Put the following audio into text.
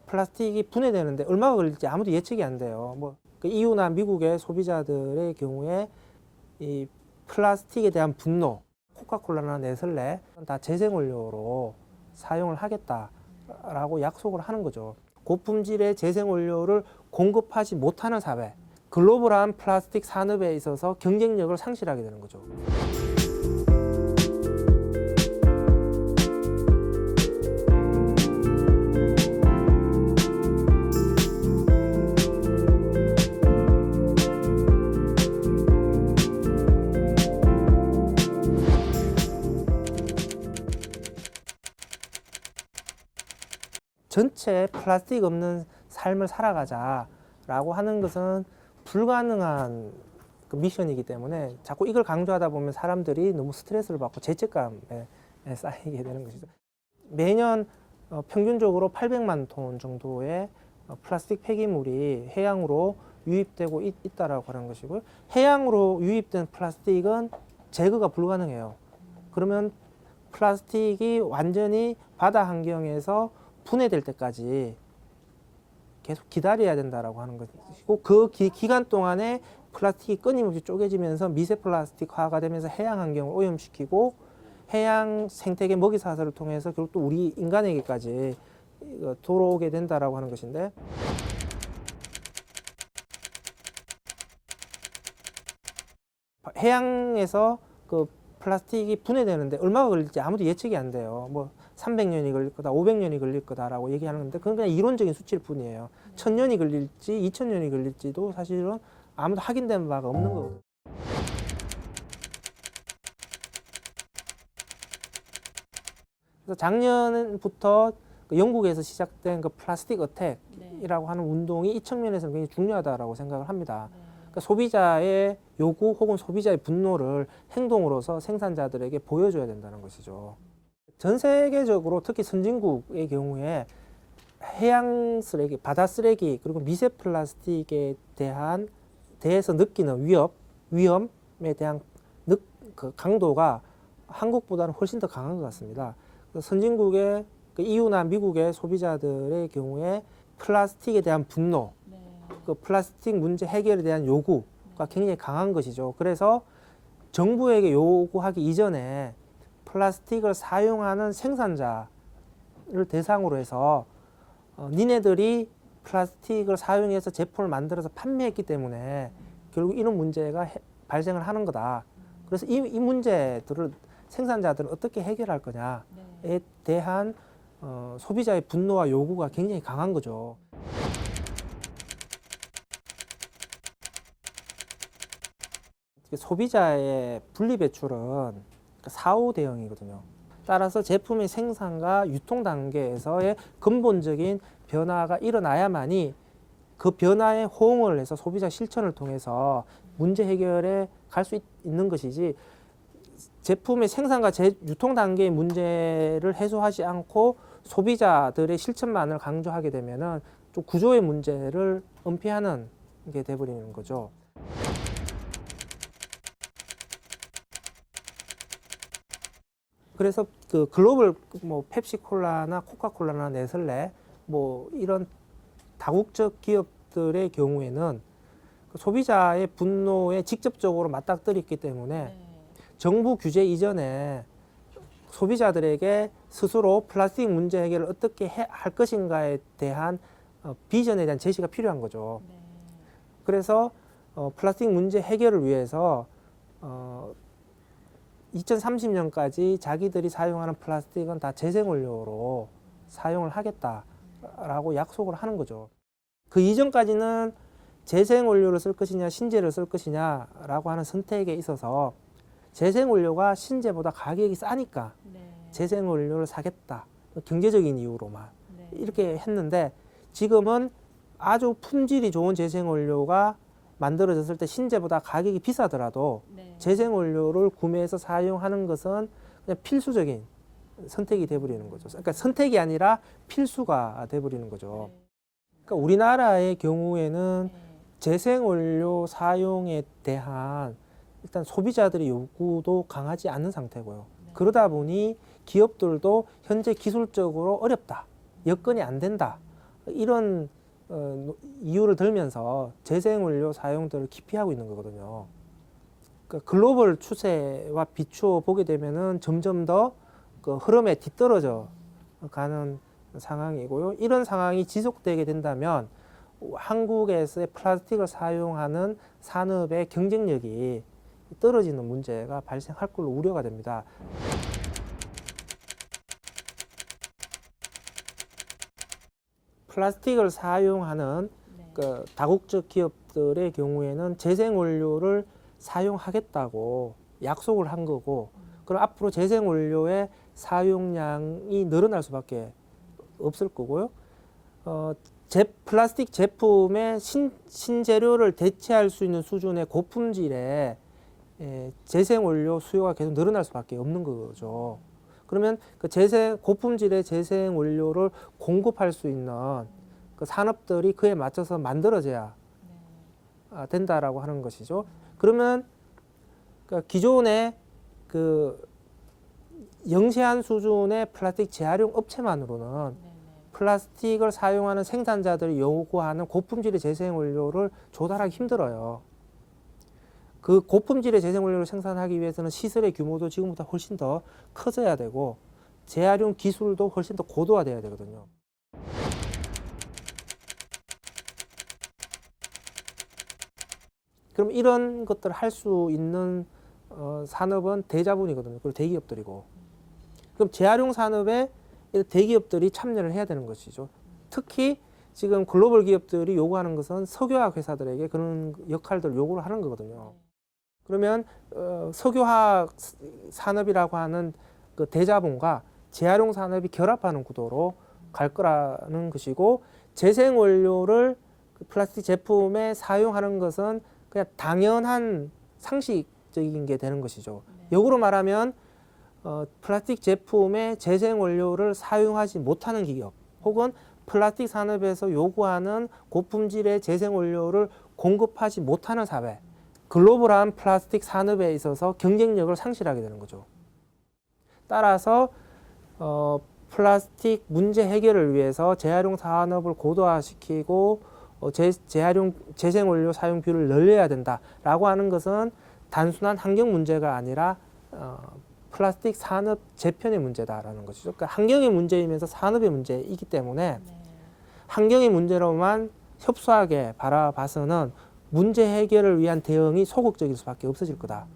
플라스틱이 분해되는데 얼마가 걸릴지 아무도 예측이 안 돼요. 그 EU나 미국의 소비자들의 경우에 이 플라스틱에 대한 분노, 코카콜라나 네슬레 다 재생원료로 사용을 하겠다라고 약속을 하는 거죠. 고품질의 재생원료를 공급하지 못하는 사회, 글로벌한 플라스틱 산업에 있어서 경쟁력을 상실하게 되는 거죠. 전체 플라스틱 없는 삶을 살아가자라고 하는 것은 불가능한 미션이기 때문에 자꾸 이걸 강조하다 보면 사람들이 너무 스트레스를 받고 죄책감에 쌓이게 되는 것이죠. 매년 평균적으로 800만 톤 정도의 플라스틱 폐기물이 해양으로 유입되고 있다라고 하는 것이고요. 해양으로 유입된 플라스틱은 제거가 불가능해요. 그러면 플라스틱이 완전히 바다 환경에서 분해될 때까지 계속 기다려야 된다라고 하는 것이고, 그 기간 동안에 플라스틱이 끊임없이 쪼개지면서 미세 플라스틱화가 되면서 해양 환경을 오염시키고 해양 생태계 먹이 사슬을 통해서 결국 또 우리 인간에게까지 돌아오게 된다라고 하는 것인데, 해양에서 그 플라스틱이 분해되는데 얼마가 걸릴지 아무도 예측이 안 돼요. 300년이 걸릴 거다, 500년이 걸릴 거다라고 얘기하는 건데 그건 그냥 이론적인 수치일 뿐이에요. 1000년이 걸릴지 2000년이 걸릴지도 사실은 아무도 확인된 바가 없는 거거든요. 그래서 작년부터 영국에서 시작된 그 플라스틱 어택이라고 하는 운동이 이 측면에서는 굉장히 중요하다고 생각을 합니다. 그러니까 소비자의 요구 혹은 소비자의 분노를 행동으로서 생산자들에게 보여줘야 된다는 것이죠. 전 세계적으로 특히 선진국의 경우에 해양 쓰레기, 바다 쓰레기 그리고 미세 플라스틱에 대해서 느끼는 위험에 대한 그 강도가 한국보다는 훨씬 더 강한 것 같습니다. 선진국의 EU나 미국의 소비자들의 경우에 플라스틱에 대한 분노, 그 플라스틱 문제 해결에 대한 요구가 굉장히 강한 것이죠. 그래서 정부에게 요구하기 이전에 플라스틱을 사용하는 생산자를 대상으로 해서 니네들이 플라스틱을 사용해서 제품을 만들어서 판매했기 때문에 결국 이런 문제가 발생을 하는 거다. 그래서 이 문제들을 생산자들은 어떻게 해결할 거냐에 대한 소비자의 분노와 요구가 굉장히 강한 거죠. 소비자의 분리배출은 4호 대응이거든요. 따라서 제품의 생산과 유통 단계에서의 근본적인 변화가 일어나야만이 그 변화에 호응을 해서 소비자 실천을 통해서 문제 해결에 갈 수 있는 것이지, 제품의 생산과 유통 단계의 문제를 해소하지 않고 소비자들의 실천만을 강조하게 되면은 좀 구조의 문제를 은폐하는 게 돼버리는 거죠. 그래서 그 글로벌 펩시콜라나 코카콜라나 네슬레 이런 다국적 기업들의 경우에는 소비자의 분노에 직접적으로 맞닥뜨렸기 때문에 정부 규제 이전에 소비자들에게 스스로 플라스틱 문제 해결을 어떻게 할 것인가에 대한 비전에 대한 제시가 필요한 거죠. 그래서 플라스틱 문제 해결을 위해서 2030년까지 자기들이 사용하는 플라스틱은 다 재생원료로 사용을 하겠다라고 약속을 하는 거죠. 그 이전까지는 재생원료를 쓸 것이냐 신재를 쓸 것이냐라고 하는 선택에 있어서 재생원료가 신재보다 가격이 싸니까 재생원료를 사겠다, 경제적인 이유로만 이렇게 했는데, 지금은 아주 품질이 좋은 재생원료가 만들어졌을 때 신재보다 가격이 비싸더라도 재생원료를 구매해서 사용하는 것은 그냥 필수적인 선택이 돼버리는 거죠. 그러니까 선택이 아니라 필수가 돼버리는 거죠. 그러니까 우리나라의 경우에는 재생원료 사용에 대한 일단 소비자들의 요구도 강하지 않은 상태고요. 그러다 보니 기업들도 현재 기술적으로 어렵다, 여건이 안 된다 이런 이유를 들면서 재생원료 사용들을 기피하고 있는 거거든요. 그러니까 글로벌 추세와 비추어 보게 되면은 점점 더 그 흐름에 뒤떨어져 가는 상황이고요. 이런 상황이 지속되게 된다면 한국에서의 플라스틱을 사용하는 산업의 경쟁력이 떨어지는 문제가 발생할 걸로 우려가 됩니다. 플라스틱을 사용하는 그 다국적 기업들의 경우에는 재생원료를 사용하겠다고 약속을 한 거고, 그럼 앞으로 재생원료의 사용량이 늘어날 수밖에 없을 거고요. 플라스틱 제품의 신재료를 대체할 수 있는 수준의 고품질의 재생원료 수요가 계속 늘어날 수밖에 없는 거죠. 그러면 그 고품질의 재생원료를 공급할 수 있는 그 산업들이 그에 맞춰서 만들어져야 된다라고 하는 것이죠. 그러면 그 기존의 그 영세한 수준의 플라스틱 재활용 업체만으로는 플라스틱을 사용하는 생산자들이 요구하는 고품질의 재생원료를 조달하기 힘들어요. 그 고품질의 재생원료를 생산하기 위해서는 시설의 규모도 지금보다 훨씬 더 커져야 되고 재활용 기술도 훨씬 더 고도화돼야 되거든요. 그럼 이런 것들을 할 수 있는 산업은 대자본이거든요. 그리고 대기업들이고. 그럼 재활용 산업에 대기업들이 참여를 해야 되는 것이죠. 특히 지금 글로벌 기업들이 요구하는 것은 석유화학 회사들에게 그런 역할들을 요구를 하는 거거든요. 그러면 석유화학 산업이라고 하는 그 대자본과 재활용 산업이 결합하는 구도로 갈 거라는 것이고, 재생원료를 플라스틱 제품에 사용하는 것은 그냥 당연한 상식적인 게 되는 것이죠. 역으로 말하면 플라스틱 제품에 재생원료를 사용하지 못하는 기업, 혹은 플라스틱 산업에서 요구하는 고품질의 재생원료를 공급하지 못하는 사회, 글로벌한 플라스틱 산업에 있어서 경쟁력을 상실하게 되는 거죠. 따라서 플라스틱 문제 해결을 위해서 재활용 산업을 고도화시키고 재생원료 사용 비율을 늘려야 된다라고 하는 것은 단순한 환경 문제가 아니라 플라스틱 산업 재편의 문제다라는 것이죠. 그러니까 환경의 문제이면서 산업의 문제이기 때문에 환경의 문제로만 협소하게 바라봐서는 문제 해결을 위한 대응이 소극적일 수밖에 없어질 거다.